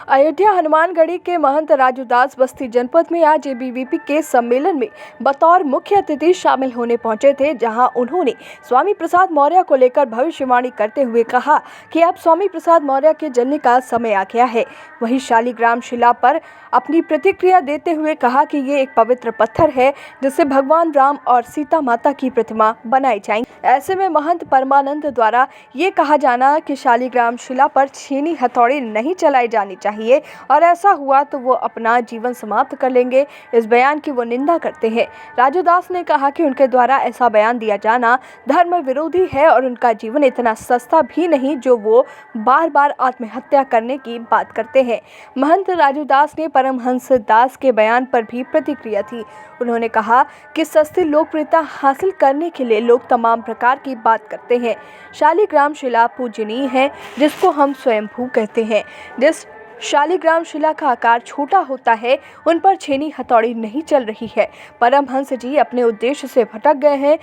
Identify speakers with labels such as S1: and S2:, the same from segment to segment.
S1: अयोध्या हनुमानगढ़ी के महंत राजूदास बस्ती जनपद में आज एबीवीपी के सम्मेलन में बतौर मुख्य अतिथि शामिल होने पहुंचे थे, जहां उन्होंने स्वामी प्रसाद मौर्य को लेकर भविष्यवाणी करते हुए कहा कि अब स्वामी प्रसाद मौर्य के जलने का समय आ गया है। वहीं शालिग्राम शिला पर अपनी प्रतिक्रिया देते हुए कहा कि ये एक पवित्र पत्थर है जिससे भगवान राम और सीता माता की प्रतिमा बनाई जाएंगी। ऐसे में महंत परमानंद द्वारा ये कहा जाना कि शालिग्राम शिला पर छीनी हथौड़ी नहीं चलाई जानी चाहिए और ऐसा हुआ तो वो अपना जीवन समाप्त कर लेंगे, इस बयान की वो निंदा करते हैं। राजूदास ने कहा कि उनके द्वारा ऐसा बयान दिया जाना धर्म विरोधी है और उनका जीवन इतना सस्ता भी नहीं जो वो बार बार आत्महत्या करने की बात करते हैं। महंत राजूदास ने परमहंस दास के बयान पर भी प्रतिक्रिया थी। उन्होंने कहा कि सस्ती लोकप्रियता हासिल करने के लिए लोग तमाम प्रकार की बात करते हैं। शालिग्राम शिला पूजनीय है, जिसको हम स्वयंभू कहते हैं। जिस शालिग्राम शिला का आकार छोटा होता है उन पर छेनी हथौड़ी नहीं चल रही है। परमहंस जी अपने उद्देश्य से भटक गए हैं,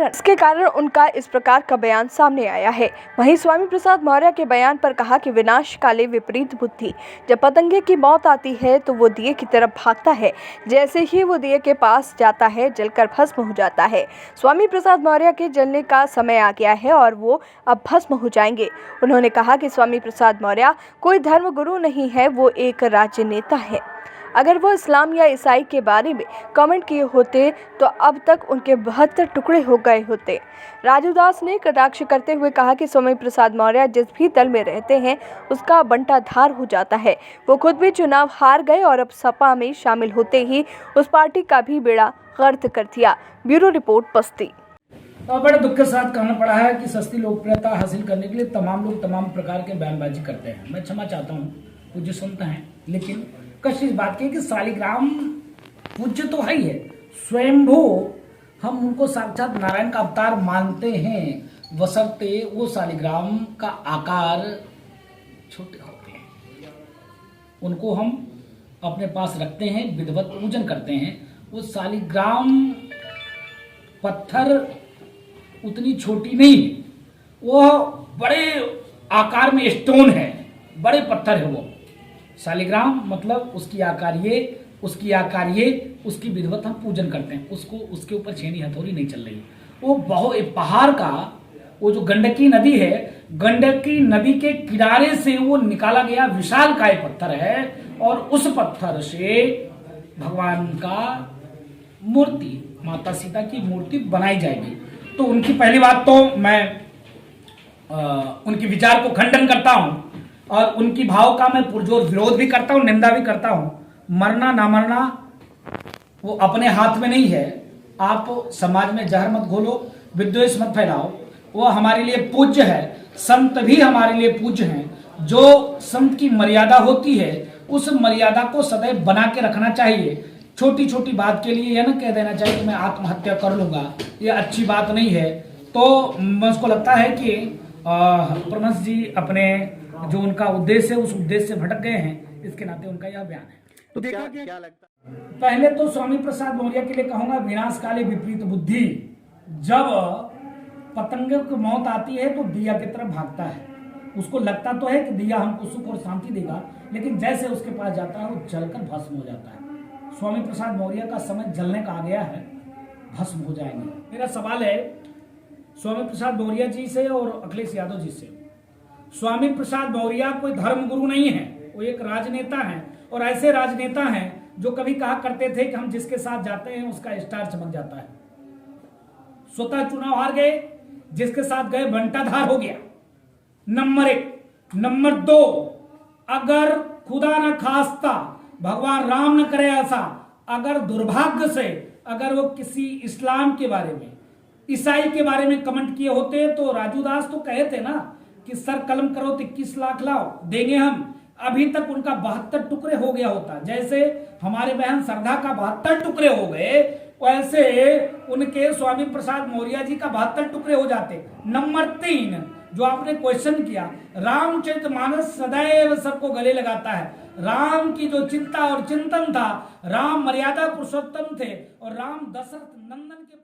S1: इसके कारण उनका इस प्रकार का बयान सामने आया है। वहीं स्वामी प्रसाद मौर्य के बयान पर कहा कि विनाश काले विपरीत बुद्धि, जब पतंगे की मौत आती है तो वो दिए की तरफ भागता है, जैसे ही वो दिए के पास जाता है जलकर भस्म हो जाता है। स्वामी प्रसाद मौर्य के जलने का समय आ गया है और वो अब भस्म हो जाएंगे। उन्होंने कहा कि स्वामी प्रसाद मौर्य कोई धर्म गुरु नहीं है, वो एक राजनेता है। अगर वो इस्लाम या ईसाई के बारे में कमेंट किए होते तो अब तक उनके 72 टुकड़े हो गए होते। राजूदास ने कटाक्ष करते हुए कहा कि स्वामी प्रसाद मौर्य जिस भी दल में रहते हैं उसका बंटाधार हो जाता है। वो खुद भी चुनाव हार गए और अब सपा में शामिल होते ही उस पार्टी का भी बेड़ा गर्क कर दिया। ब्यूरो रिपोर्ट बस्ती।
S2: तो बड़े दुख के साथ कहना पड़ा है कि सस्ती लोकप्रियता हासिल करने के लिए तमाम लोग तमाम प्रकार के बयानबाजी करते हैं। मैं क्षमा चाहता हूँ, पूज्य सुनते हैं, लेकिन कष्ट इस बात की कि शालिग्राम पूज्य तो है ही है, स्वयंभू हम उनको साक्षात नारायण का अवतार मानते हैं, बशर्ते वो शालिग्राम का आकार छोटे होते हैं। उनको हम अपने पास रखते हैं, विधिवत पूजन करते हैं। वो शालिग्राम पत्थर उतनी छोटी नहीं है, वो बड़े आकार में स्टोन है, बड़े पत्थर है वो। शालिग्राम मतलब उसकी आकार ये, उसकी विधिवत हम पूजन करते हैं। उसके ऊपर छेनी हथौड़ी नहीं चल रही। वो पहाड़ का वो जो गंडकी नदी है, गंडकी नदी के किनारे से वो निकाला गया विशालकाय पत्थर है और उस पत्थर से भगवान का मूर्ति, माता सीता की मूर्ति बनाई जाएगी। तो उनकी पहली बात तो मैं उनके विचार को खंडन करता हूं और उनकी भाव का मैं पुरजोर विरोध भी करता हूं, निंदा भी करता हूं। मरना ना मरना वो अपने हाथ में नहीं है। आप समाज में जहर मत घोलो, विद्वेष मत फैलाओ। वो हमारे लिए पूज्य है, संत भी हमारे लिए पूज्य हैं। जो संत की मर्यादा होती है उस मर्यादा को सदैव बना के रखना चाहिए। छोटी छोटी बात के लिए यह ना कह देना चाहिए कि मैं आत्महत्या कर लूंगा, ये अच्छी बात नहीं है। तो मुझको लगता है कि परमहंस जी अपने जो उनका उद्देश्य है उस उद्देश्य से भटक गए हैं, इसके नाते उनका यह बयान है।
S3: तो क्या लगता है?
S2: पहले तो स्वामी प्रसाद मौर्य के लिए कहूंगा, विनाश काले विपरीत बुद्धि। जब पतंगे की मौत आती है तो दिया की तरफ भागता है। उसको लगता तो है कि दिया हमको सुख और शांति देगा, लेकिन जैसे उसके पास जाता है वो जलकर भस्म हो जाता है। स्वामी प्रसाद मौर्य का समय जलने का आ गया है, भस्म हो जाएंगे। मेरा सवाल है स्वामी प्रसाद मौर्य जी से और अखिलेश यादव जी से। स्वामी प्रसाद मौर्य कोई धर्मगुरु नहीं है, वो एक राजनेता है और ऐसे राजनेता हैं जो कभी कहा करते थे कि हम जिसके साथ जाते हैं उसका स्टार चमक जाता है। स्वतः चुनाव हार गए, जिसके साथ गए बंटाधार हो गया, नंबर 1। नंबर 2, अगर खुदा न खास्ता भगवान राम न करे ऐसा, अगर दुर्भाग्य से अगर वो किसी इस्लाम के बारे में, ईसाई के बारे में कमेंट किए होते तो राजूदास तो कहे थे ना कि सर कलम करो तो 21 लाख लाओ, देंगे हम। अभी तक उनका 72 टुकड़े हो गया होता। जैसे हमारे बहन श्रद्धा का 72 टुकड़े हो गए, वैसे उनके स्वामी प्रसाद मौर्य जी का 72 टुकड़े हो जाते। नंबर 3, जो आपने क्वेश्चन किया, रामचरितमानस सदैव सबको गले लगाता है। राम की जो चिंता और चिंतन था, राम मर्यादा पुरुषोत्तम थे और राम दशरथ नंदन के